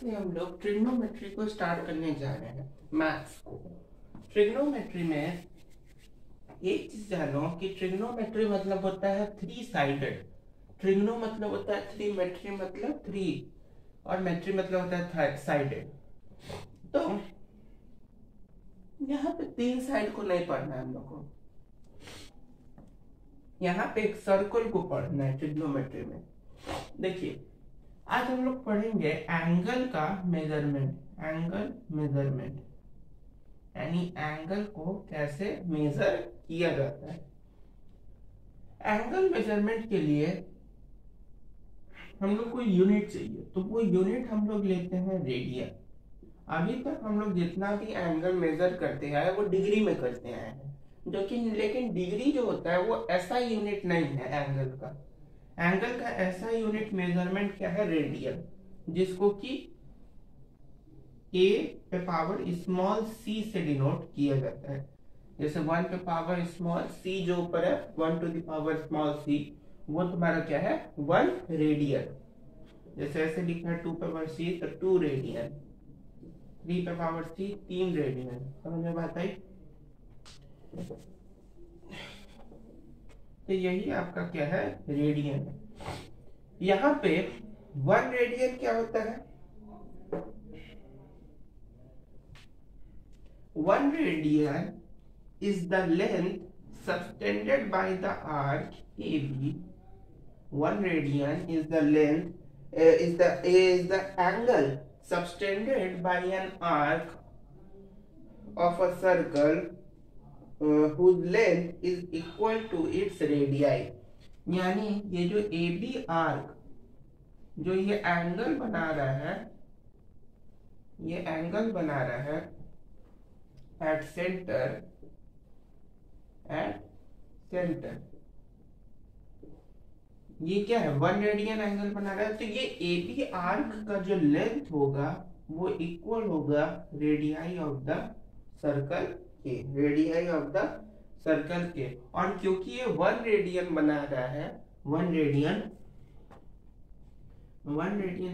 से हम लोग ट्रिग्नोमेट्री को स्टार्ट करने जा रहे हैं, मैथ्स को। ट्रिग्नोमेट्री में एक चीज जानो कि ट्रिग्नोमेट्री मतलब होता है थ्री साइडेड। ट्रिग्नो मतलब होता है थ्री, मेट्री मतलब थ्री, और मेट्री मतलब होता है साइडेड। तो यहाँ पे तीन साइड को नहीं पढ़ना है हम लोग को, यहाँ पे एक सर्कल को पढ़ना है ट्रिग्नोमेट्री में। देखिए आज हम लोग पढ़ेंगे एंगल का मेजरमेंट, एंगल मेजरमेंट, यानी एंगल को कैसे मेजर किया जाता है। एंगल मेजरमेंट के लिए हम लोग को यूनिट चाहिए, तो वो यूनिट हम लोग लेते हैं रेडियन। अभी तक हम लोग जितना भी एंगल मेजर करते हैं वो डिग्री में करते हैं, जो कि लेकिन डिग्री जो होता है वो ऐसा यूनिट नहीं है एंगल का। एंगल का ऐसा यूनिट मेजरमेंट क्या है, रेडियन, जिसको कि a पे पावर स्मॉल c से डिनोट किया जाता है। जैसे 1 पे पावर स्मॉल c जो ऊपर है 1 to the power small c, वो तुम्हारा क्या है 1 रेडियन। जैसे ऐसे लिखा है 2 पे पावर c तो 2 रेडियन, 3 पे पावर c 3 रेडियन। समझ में बात आई? तो यही आपका क्या है रेडियन। यहाँ पे 1 रेडियन क्या होता है, 1 radian is the length subtended by the arc AB. 1 radian is the length, is the angle subtended by an arc of a circle whose length is equal to its radii. यानी ये जो AB arc जो ये angle बना रहा है, ये angle बना रहा है at center, ये क्या है 1 रेडियन एंगल बना रहा है। तो ये AB आर्क का जो लेंथ होगा वो इक्वल होगा रेडियाई ऑफ द सर्कल के, रेडियाई ऑफ द सर्कल के। और क्योंकि ये 1 रेडियन बना रहा है, 1 रेडियन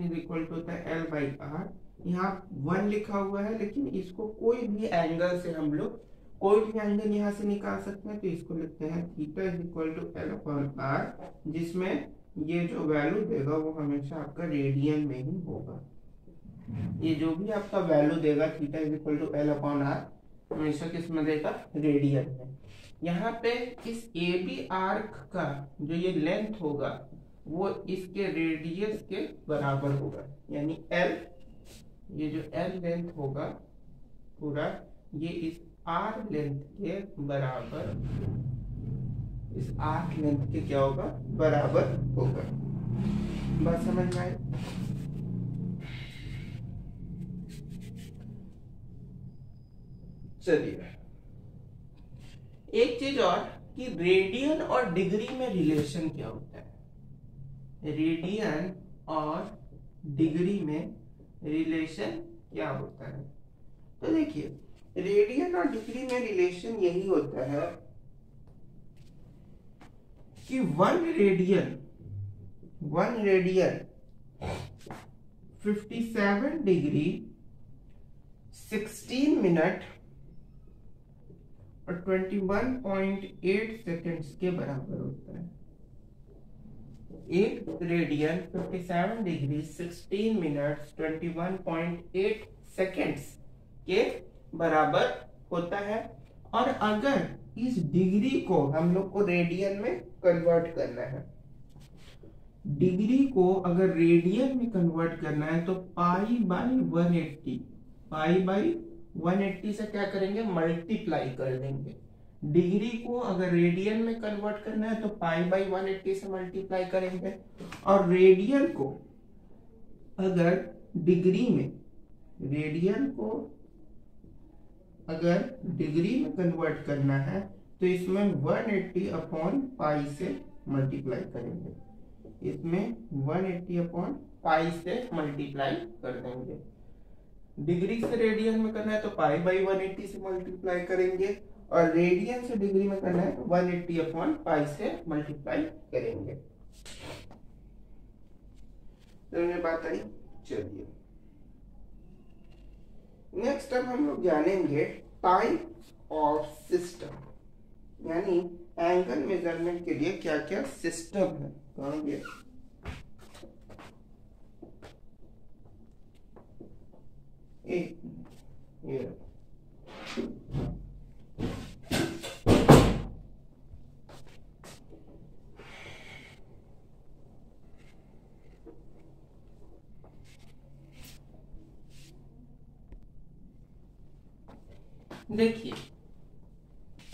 इज इक्वल टू होता है L बाई R। यहाँ 1 लिखा हुआ है, लेकिन इसको कोई भी एंगल से हम लोग कोई भी एंगल यहाँ से निकाल सकते हैं। तो इसको लिखते हैं theta is equal to L upon R, जिसमें ये जो वैल्यू देगा वो हमेशा आपका रेडियन में ही होगा। ये जो भी आपका वैल्यू देगा theta is equal to L upon R हमेशा किस में देगा, रेडियन में। यहाँ पे इस AB आर्क का जो ये लेंथ होगा वो इसके रेडियस के बराबर होगा, यानी L, ये जो L लेंथ होगा पूरा ये इस R लेंथ के बराबर, इस R लेंथ के क्या होगा, बराबर होगा। बात समझ में आई? चलिए एक चीज और कि रेडियन और डिग्री में रिलेशन क्या होता है। रेडियन और डिग्री में रिलेशन क्या होता है, तो देखिए रेडियन और डिग्री में रिलेशन यही होता है कि 1 रेडियन 57 डिग्री 16 मिनट और 21.8 सेकेंड्स के बराबर होता है। एक रेडियन 57 डिग्री 16 मिनट्स 21.8 सेकेंड्स के बराबर होता है। और अगर इस डिग्री को हम लोग को रेडियन में कन्वर्ट करना है, डिग्री को अगर रेडियन में कन्वर्ट करना है तो पाई बाई 180, पाई बाई 180 से क्या करेंगे, मल्टीप्लाई कर देंगे। डिग्री को अगर रेडियन में कन्वर्ट करना है तो पाई बाई 180 से मल्टीप्लाई करेंगे, और रेडियन को अगर डिग्री में, रेडियन को अगर डिग्री में कन्वर्ट करना है तो इसमें 180 अपॉन पाई से मल्टीप्लाई करेंगे, इसमें 180 अपॉन पाई से मल्टीप्लाई कर देंगे। डिग्री से रेडियन में करना है तो पाई बाई 180 से मल्टीप्लाई करेंगे, और रेडियन से डिग्री में करना है तो 180 अपॉन पाई से मल्टीप्लाई करेंगे। तो ये बात आई। चलिए नेक्स्ट अब हम लोग जानेंगे टाइप ऑफ सिस्टम, यानी एंगल मेजरमेंट के लिए क्या क्या सिस्टम है। कहाँ गया? ये देखिए,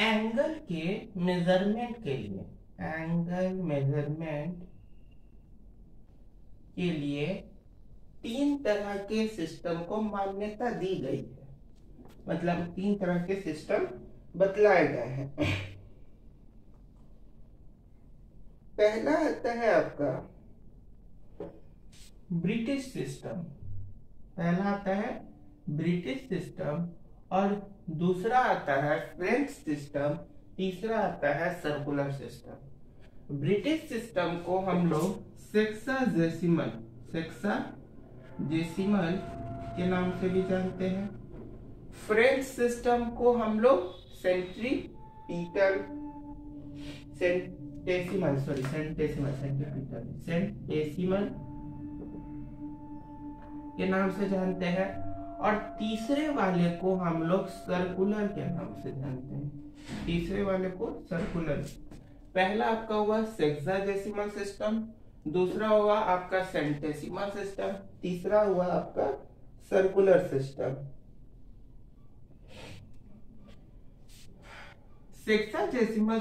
एंगल के मेजरमेंट के लिए, एंगल मेजरमेंट के लिए 3 तरह के सिस्टम को मान्यता दी गई है, मतलब 3 तरह के सिस्टम बतलाए गए हैं। पहला आता है आपका ब्रिटिश सिस्टम, पहला आता है ब्रिटिश सिस्टम, और दूसरा आता है फ्रेंच सिस्टम, तीसरा आता है सर्कुलर सिस्टम। ब्रिटिश सिस्टम को हम लोग सेक्साजेसिमल के नाम से भी जानते हैं। फ्रेंच सिस्टम को हम लोग सेंटेसिमल के नाम से जानते हैं, और तीसरे वाले को हम लोग सर्कुलर के नाम से जानते हैं। तीसरे वाले को सर्कुलर, पहला आपका हुआ सेक्साजेसिमल सिस्टम, दूसरा हुआ आपका सेंटेसिमल सिस्टम, तीसरा हुआ आपका सर्कुलर सिस्टम। सेक्साजेसिमल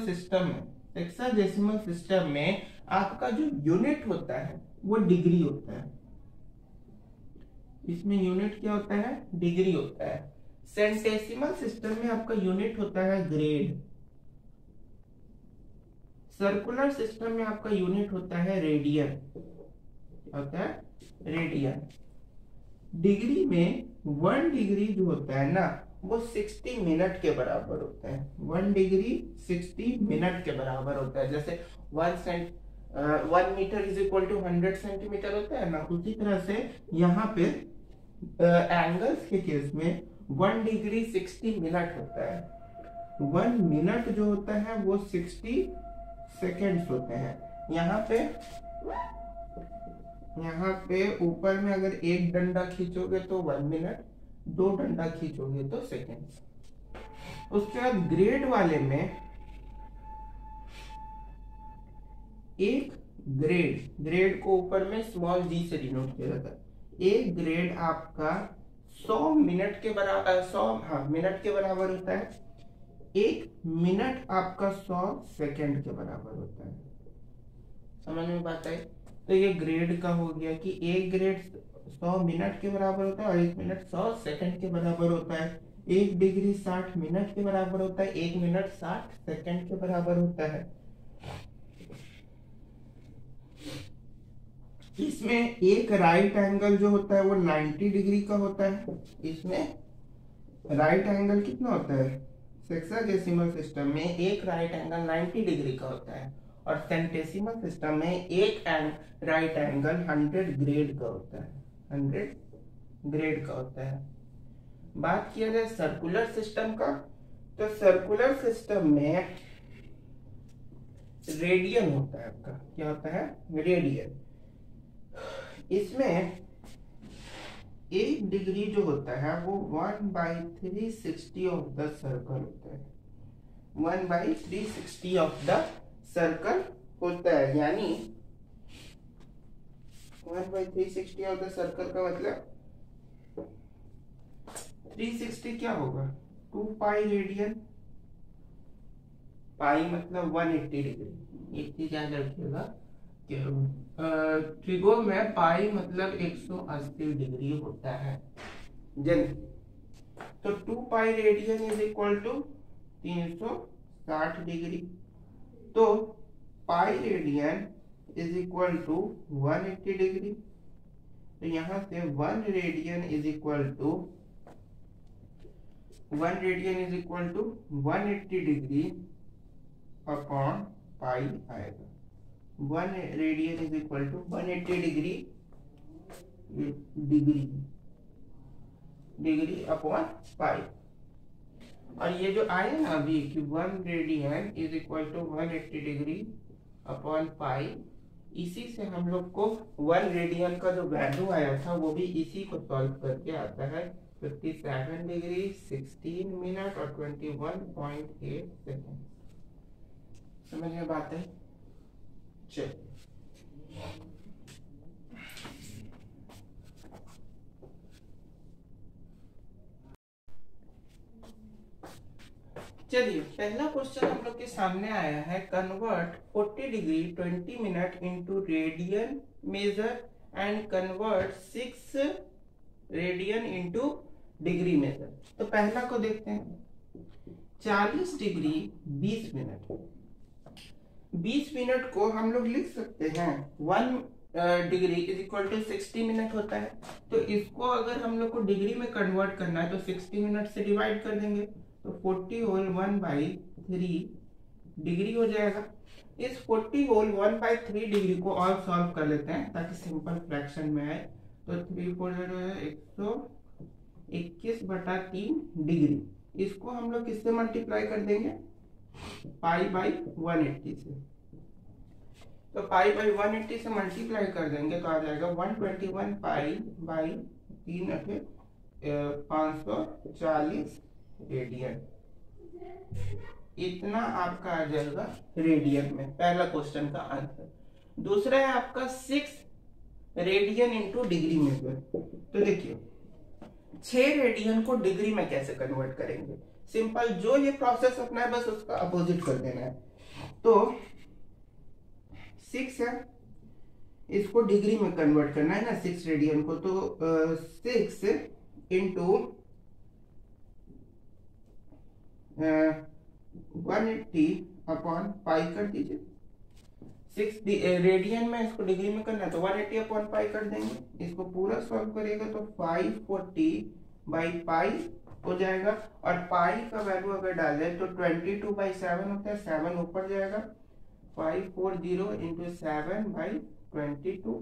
सिस्टम में आपका जो यूनिट होता है वो डिग्री होता है। इसमें यूनिट क्या होता है? डिग्री होता है। सेंटेसिमल सिस्टम में आपका यूनिट होता है ग्रेड। सर्कुलर सिस्टम में आपका यूनिट होता है रेडियन। क्या होता है? रेडियन। डिग्री में 1 डिग्री जो होता है ना, वो 60 मिनट के बराबर होता है। 1 डिग्री 60 मिनट के बराबर होता है। जैसे 1 metre is equal to 100 centimetre होता है ना, उसी तरह से यहाँ पे एंगल्स के केस में 1 डिग्री 60 मिनट होता है। 1 मिनट जो होता है वो 60 सेकेंड्स होते हैं। यहाँ पे ऊपर में अगर एक डंडा खींचोगे तो 1 मिनट, 2 डंडा खींचोगे तो सेकेंड्स। उसके बाद ग्रेड वाले में एक ग्रेड को ऊपर में स्मॉल g से डिनोट किया जाता है। एक ग्रेड आपका 100 मिनट के बराबर, 100 मिनट के बराबर होता है। 1 मिनट आपका 100 सेकेंड के बराबर होता है। समझ में बात आई? तो ये ग्रेड का हो गया कि एक ग्रेड 100 मिनट के बराबर होता है और 1 मिनट 100 सेकेंड के बराबर होता है। 1 डिग्री 60 मिनट के बराबर होता है, 1 मिनट 60 सेकेंड के बराबर होता है। इसमें एक राइट एंगल जो होता है वो 90 डिग्री का होता है। इसमें राइट एंगल कितना होता है? सेक्साजेसिमल सिस्टम में एक राइट एंगल 90 डिग्री का होता है, और सेंटेसिमल सिस्टम में एक राइट एंगल 100 ग्रेड का होता है। 100 ग्रेड का होता है। बात किया जाए सर्कुलर सिस्टम का, तो सर्कुलर सिस्टम में रेडियन होता है आपका। क्या होता है? रेडियन। इसमें 1 डिग्री जो होता है वो 1/360 ऑफ द सर्कल होता है। 1/360 ऑफ द सर्कल होता है, यानी 1/360 ऑफ द सर्कल का मतलब 360 क्या होगा? 2 पाई रेडियन। पाई मतलब 180 डिग्री। एक चीज याद रखिएगा, त्रिकोण में पाई मतलब 180 डिग्री होता है। तो 2 pi radian is equal to 360 degree. तो pi radian is equal to 180 degree. तो यहां से 1 radian is equal to 180 degree upon pi आएगा। 1 radian is equal to 180 degree degree upon pi. और ये जो आया ना अभी कि 1 radian is equal to 180 degree upon pi, इसी से हम लोग को 1 रेडियन का जो वैल्यू आया था वो भी इसी को सॉल्व करके आता है 57 डिग्री 16 मिनट और 21.8 सेकेंड। समझ में बात है? चलिए पहला क्वेश्चन हम लोग के सामने आया है, convert 40 degree 20 minute into radian measure and convert 6 radian into degree measure. तो पहला को देखते हैं, 40 डिग्री 20 मिनट। 20 मिनट को हम लोग लिख सकते हैं 1 degree is equal to 60 minute होता है। तो इसको अगर हम लोग को डिग्री में कन्वर्ट करना है तो 60 मिनट से डिवाइड कर देंगे, तो 40 होल 1/3 डिग्री हो जाएगा। इस 40 होल 1/3 डिग्री को और सॉल्व कर लेते हैं ताकि सिंपल फ्रैक्शन में आए। तो 3 4 121/3 डिग्री। इसको हम लोग किससे मल्टीप्लाई कर देंगे? पाई बाई 180 से। तो पाई बाई 180 से मल्टीप्लाई कर देंगे तो आ जाएगा 121 पाई बाई 3 540 रेडियन। इतना आपका आ जाएगा रेडियन में, पहला क्वेश्चन का आंसर। दूसरा है आपका 6 रेडियन इंटू डिग्री मेजर। तो देखिए 6 रेडियन को डिग्री में कैसे कन्वर्ट करेंगे? सिंपल, जो ये प्रोसेस अपना है बस उसका अपोजिट कर देना है। तो 6 है, इसको डिग्री में कन्वर्ट करना है ना 6 रेडियन को। तो 6 इंटू 180 अपॉन पाई कर दीजिए। 6 रेडियन में इसको डिग्री में करना है तो 180 अपॉन पाई कर देंगे। इसको पूरा सॉल्व करिएगा तो 540 बाई पाई हो जाएगा। और पाई का वैल्यू अगर डाले तो 22/7 होता है, 7 ऊपर जाएगा। 540 इंटू 7/22।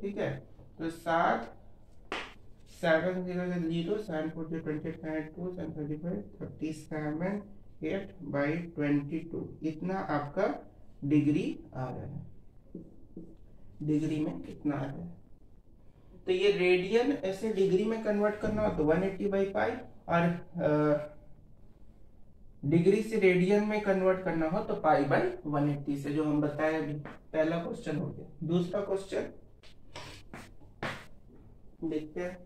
ठीक है, तो 7 7 0 0 7 4 25 2 7 35 37 8/22। इतना आपका डिग्री आ रहा है। डिग्री में कितना आ रहा है? तो ये रेडियन ऐसे डिग्री में कन्वर्ट करना हो तो 180 बाई पाई, और डिग्री से रेडियन में कन्वर्ट करना हो तो पाई बाई 180 से, जो हम बताए अभी। पहला क्वेश्चन हो गया। दूसरा क्वेश्चन देखते हैं।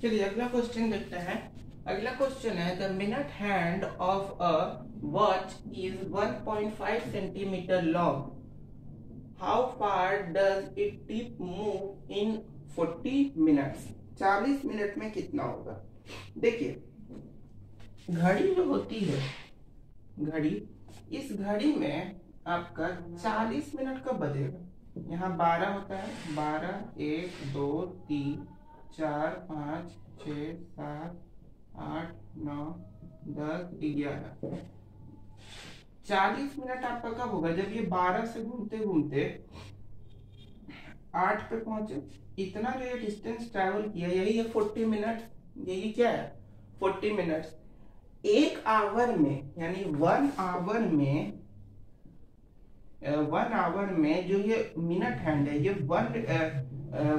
चलिए अगला क्वेश्चन देखते हैं। अगला क्वेश्चन है, the minute hand of a watch is 1.5 centimetre long. How far does it tip move in 40 minutes? 40 minute में कितना होगा? देखिए घड़ी जो होती है, घड़ी, इस घड़ी में आपका 40 मिनट कब बजेगा? यहाँ 12 होता है, 12 1 2 3 4 5 6 7 8 9 10 11। 40 मिनट आपका कब होगा? जब ये 12 से घूमते घूमते 8 पे पहुंचे। इतना जो ये डिस्टेंस ट्रैवल किया, यही है 40 मिनट। यही क्या है? 40 मिनट्स। 1 आवर में, यानी 1 आवर में जो ये मिनट हैंड है, ये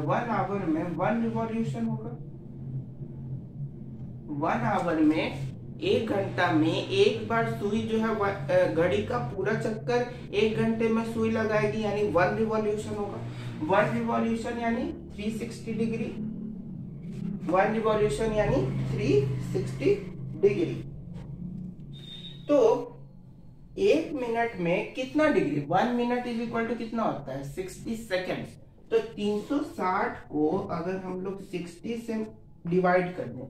1 आवर में 1 रिवॉल्यूशन होगा। 1 आवर में, 1 घंटा में एक बार सुई जो है घड़ी का पूरा चक्कर 1 घंटे में सुई लगाएगी, यानी 1 रिवॉल्यूशन होगा। 1 रिवॉल्यूशन यानी 360 डिग्री। 1 रिवॉल्यूशन यानी 360 डिग्री। तो 1 मिनट में कितना degree? 1 minute is equal to कितना होता है? 60 सेकेंड्स। तो 360 को अगर हम लोग 60 से डिवाइड कर दें,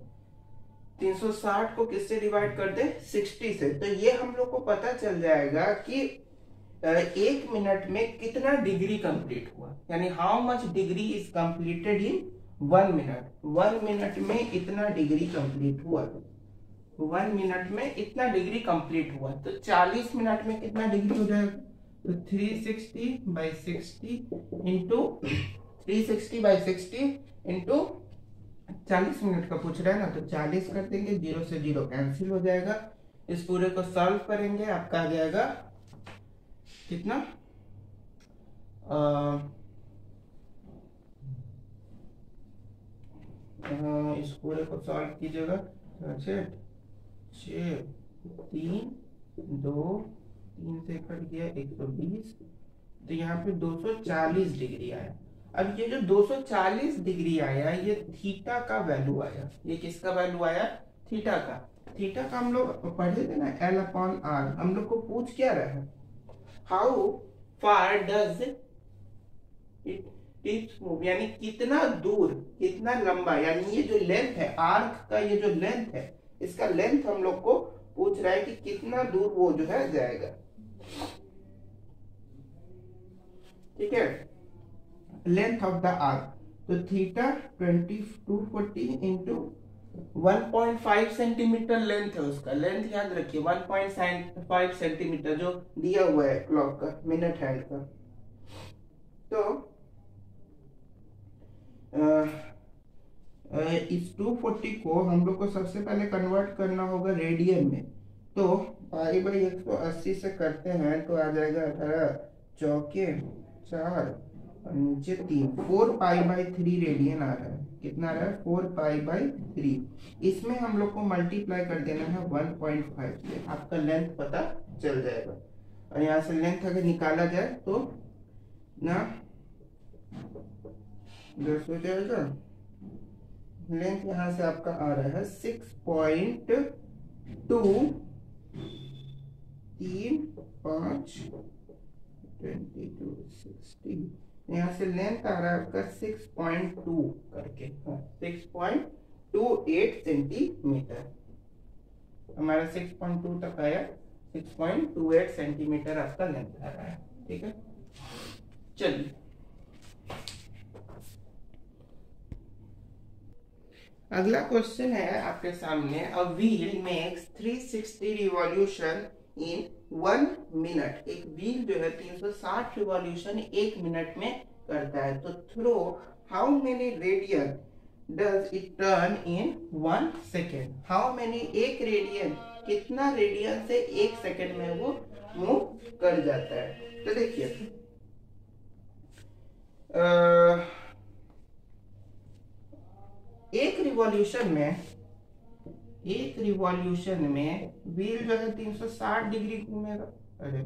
360 को किससे डिवाइड कर दें? 60 से, तो ये हम लोग को पता चल जाएगा कि 1 मिनट में कितना डिग्री कंप्लीट हुआ, यानी how much degree is completed in 1 minute. 1 minute में इतना डिग्री कंप्लीट हुआ। 1 मिनट में इतना डिग्री कंप्लीट हुआ। तो 40 मिनट में कितना डिग्री हो जाएगा? तो 360/60 इंटू 360/60 इंटू 40 मिनट का पूछ रहा है ना, तो 40 कर देंगे, 0 से 0 कैंसिल हो जाएगा। इस पूरे को सॉल्व करेंगे, आपका आ जाएगा कितना, इस पूरे को सॉल्व कीजिएगा, 6 3 2 3 से कट गया 120, तो यहाँ पे 240 डिग्री आया। अब ये जो 240 डिग्री आया, ये थीटा का वैल्यू आया। ये किसका वैल्यू आया? थीटा का। थीटा का हम लोग पढ़े थे ना, L/R। हम लोग को पूछ क्या रहा है, how far does it move, यानी कितना दूर, कितना लंबा, यानी ये जो लेंथ है आर्क का, ये जो लेंथ है, इसका लेंथ हम लोग को पूछ रहा है कि कितना दूर वो जो है जाएगा। ठीक है, लेंथ ऑफ द आर्क, तो थीटा 240 इंटू 1.5 सेंटीमीटर लेंथ है उसका, लेंथ याद रखिए 1.5 सेंटीमीटर जो दिया हुआ है क्लॉक का, मिनट हैंड का। तो इस 240 को हम लोग को सबसे पहले कन्वर्ट करना होगा रेडियन में, तो π/180 से करते हैं तो आ जाएगा 18 चौके 4 और नीचे 3, 4π/3 रेडियन आ रहा है। कितना आ रहा है? 4π/3। इसमें हम लोग को मल्टीप्लाई कर देना है 1.5 से, आपका लेंथ पता चल जाएगा। और यहाँ से लेंथ अगर निकाला जाए तो ना 10 हो जाएगा। लेंथ यहाँ से आपका आ रहा है 6.2 3 5 22 60, यहाँ से लेंथ आ रहा है आपका 6.2 करके 6.28 सेंटीमीटर। हमारा 6.2 तक आया, 6.28 सेंटीमीटर आपका लेंथ आ रहा है। ठीक है, चलिए अगला क्वेश्चन है आपके सामने। A wheel makes 360 revolution in 1 minute. एक व्हील जो है 360 रिवॉल्यूशन 1 मिनट में करता है, तो throw how many radian does it turn in 1 second. How many, एक रेडियन, कितना रेडियन से 1 सेकेंड में वो मूव कर जाता है। तो देखिए एक रिवॉल्यूशन में व्हील जो है 360 डिग्री घूमेगा। अरे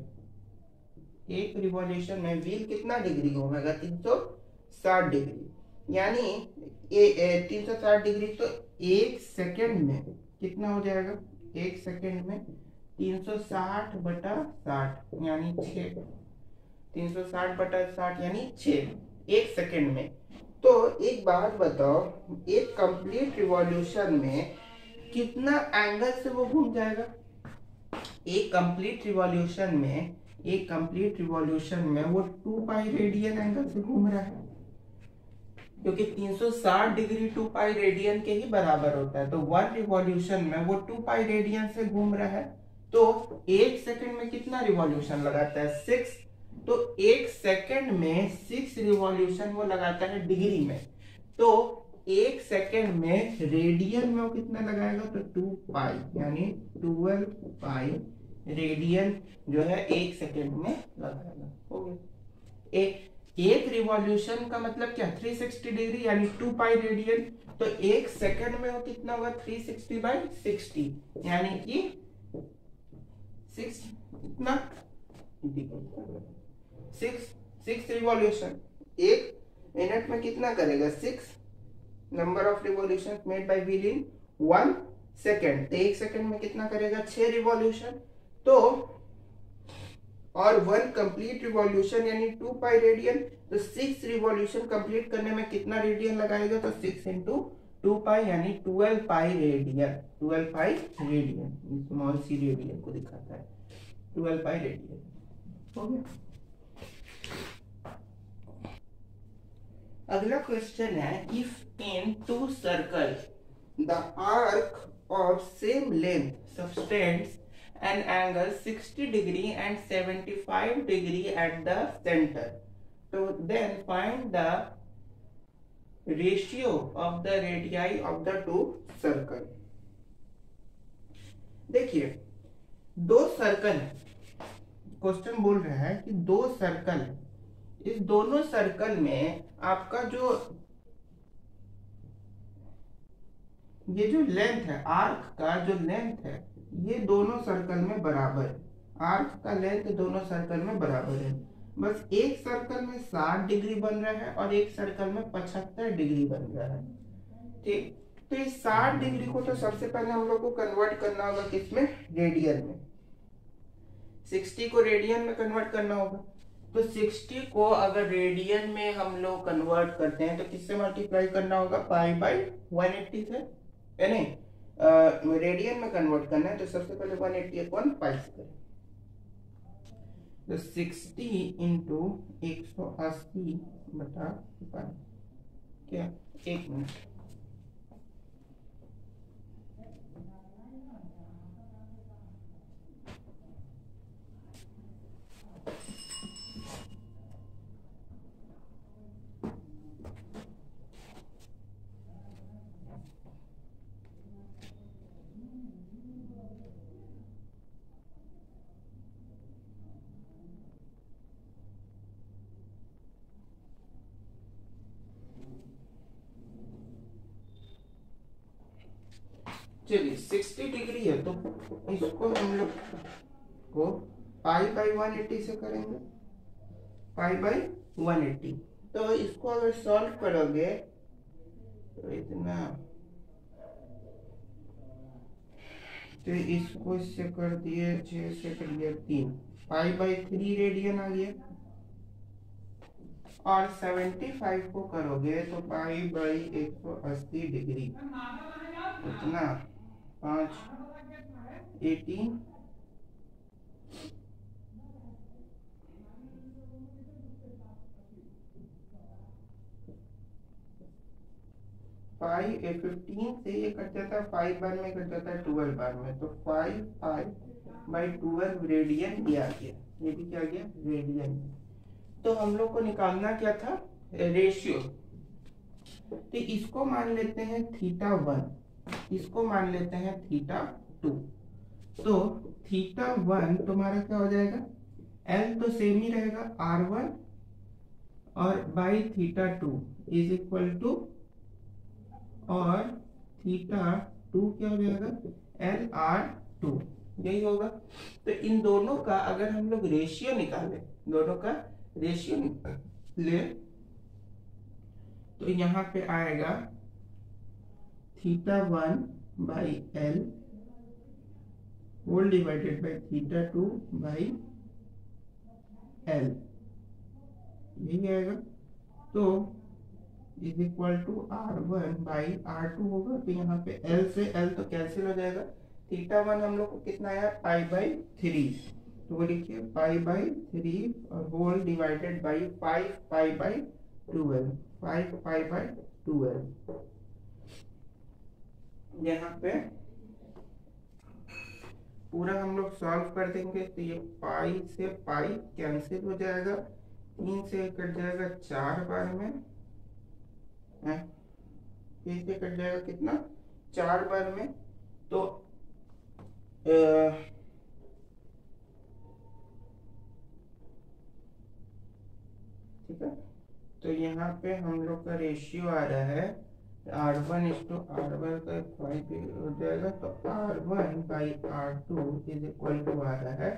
एक रिवॉल्यूशन में व्हील कितना डिग्री घूमेगा? 360 डिग्री, यानी 360 डिग्री, तो 1 सेकेंड में कितना हो जाएगा? 1 सेकेंड में 360/60 यानी 6, 360/60 यानी 6 1 सेकेंड में। तो एक बात बताओ, एक कंप्लीट रिवॉल्यूशन में कितना एंगल से वो घूम जाएगा? एक कंप्लीट रिवॉल्यूशन में वो 2π रेडियन एंगल से घूम रहा है, क्योंकि 360 डिग्री 2π रेडियन के ही बराबर होता है। तो 1 रिवॉल्यूशन में वो 2π रेडियन से घूम रहा है, तो 1 सेकेंड में कितना रिवॉल्यूशन लगाता है? 6। तो 1 सेकेंड में 6 रिवॉल्यूशन वो लगाता है डिग्री में, तो 1 सेकेंड में रेडियन में वो कितना लगाएगा? तो 2π यानी 12π रेडियन जो है 1 सेकेंड में लगाएगा। हो गया। एक रिवॉल्यूशन का मतलब क्या? 360 डिग्री यानी 2π रेडियन, तो 1 सेकेंड में वो कितना होगा? 360/60 यानी कि 6 कितना? 6 रिवॉल्यूशन। 1 मिनट में कितना करेगा? 6 number of revolution made by wheel in 1 second. तो 1 सेकेंड में कितना करेगा? 6 रिवॉल्यूशन। तो और 1 कंप्लीट रिवॉल्यूशन यानी 2π रेडियन, तो 6 रिवॉल्यूशन कंप्लीट करने में कितना रेडियन लगाएगा? तो 6 इंटू 2π यानी 12π radian. 12π radian, small C radian को दिखाता है, 12π रेडियन। हो गया। अगला क्वेश्चन है, if in 2 circle the arc of same length subtends an angle 60 degree and 75 degree at the center, so then find the ratio of the radii of the two circle. देखिए दो circle है, question बोल रहा है कि दो circle है, इस दोनों सर्कल में आपका जो ये जो लेंथ है, आर्क का जो लेंथ है, ये दोनों सर्कल में बराबर है। आर्क का लेंथ दोनों सर्कल में बराबर है। बस एक सर्कल में 60 डिग्री बन रहा है और एक सर्कल में 75 डिग्री बन रहा है। ठीक, तो इस 60 डिग्री को तो सबसे पहले हम लोग को कन्वर्ट करना होगा किसमें, रेडियन में। 60 को रेडियन में कन्वर्ट करना होगा। तो 60 को अगर रेडियन में हम लोग कन्वर्ट करते हैं तो किससे मल्टीप्लाई करना होगा, पाई बाई 180 से, है नहीं। रेडियन में कन्वर्ट करना है तो सबसे पहले 180 अपॉन पाई से करें। तो 60 इंटू 180 बटा पाई, क्या, 1 मिनट। चलिए 60 डिग्री है तो इसको हम लोग को पाई बाई 180 से करेंगे, पाई बाई 180। तो इसको अगर सॉल्व करोगे तो इतना, तो इसको इससे कर दिए 6 से कर दिया 3, पाई बाई 3 रेडियन आ गया। और 75 को करोगे तो पाई बाई 180 डिग्री, इतना 5 18 15 से ये कट जाता है, 5 बार में कट जाता है 12 बार में, तो 5 बाई 12 रेडियन ये आ गया। ये भी क्या गया, रेडियन। तो हम लोग को निकालना क्या था, रेशियो। तो इसको मान लेते हैं θ1, इसको मान लेते हैं θ2। तो θ1 तुम्हारा क्या हो जाएगा, L तो सेम ही रहेगा R1 और बाई θ2 इज इक्वल टू, और θ2 क्या हो जाएगा, LR2, यही होगा। तो इन दोनों का अगर हम लोग रेशियो निकाले, दोनों का रेशियो निकाले तो यहाँ पे आएगा θ1 by L whole divided by θ2 by L, यही आएगा। तो is equal to R1 by R2 होगा। तो यहाँ पे L से L तो कैंसिल हो जाएगा। θ1 हम लोग को कितना आया, पाई बाई 3, तो वो लिखिए पाई बाई 3 और whole divided by 5 pi by 12, 5 pi by 12। यहाँ पे पूरा हम लोग सॉल्व कर देंगे तो ये पाई से पाई कैंसिल हो जाएगा, 3 से कट जाएगा 4 बार में, फिर से कट जाएगा कितना, 4 बार में। तो ठीक है, तो यहाँ पे हम लोग का रेशियो आ रहा है R1 इज टू R1 का 5 हो जाएगा, तो R1 by R2 is equal to आ रहा है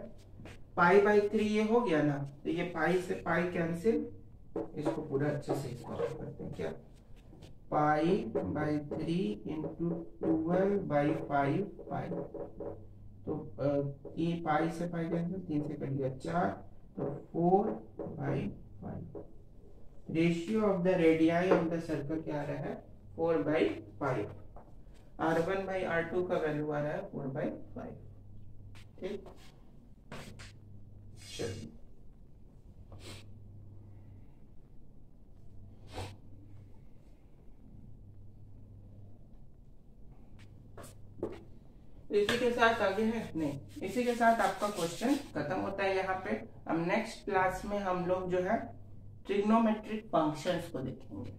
पाई बाई 3, ये हो गया ना। तो ये पाई से पाई कैंसिल, इसको पूरा अच्छे से सॉल्व करते हैं। क्या, पाई बाई 3 इंटू 12 बाई 5 पाई, तो ये पाई से पाई कैंसिल, 3 से कट गया 4, तो 4 by 5। Ratio of the radii of the circle क्या आ रहा है, 4 बाई 5। R1 बाई R2 का वैल्यू आ रहा है 4 बाई 5। ठीक, चलिए इसी के साथ आगे है, नहीं, इसी के साथ आपका क्वेश्चन खत्म होता है यहाँ पे। अब नेक्स्ट क्लास में हम लोग जो है ट्रिग्नोमेट्रिक फंक्शंस को देखेंगे।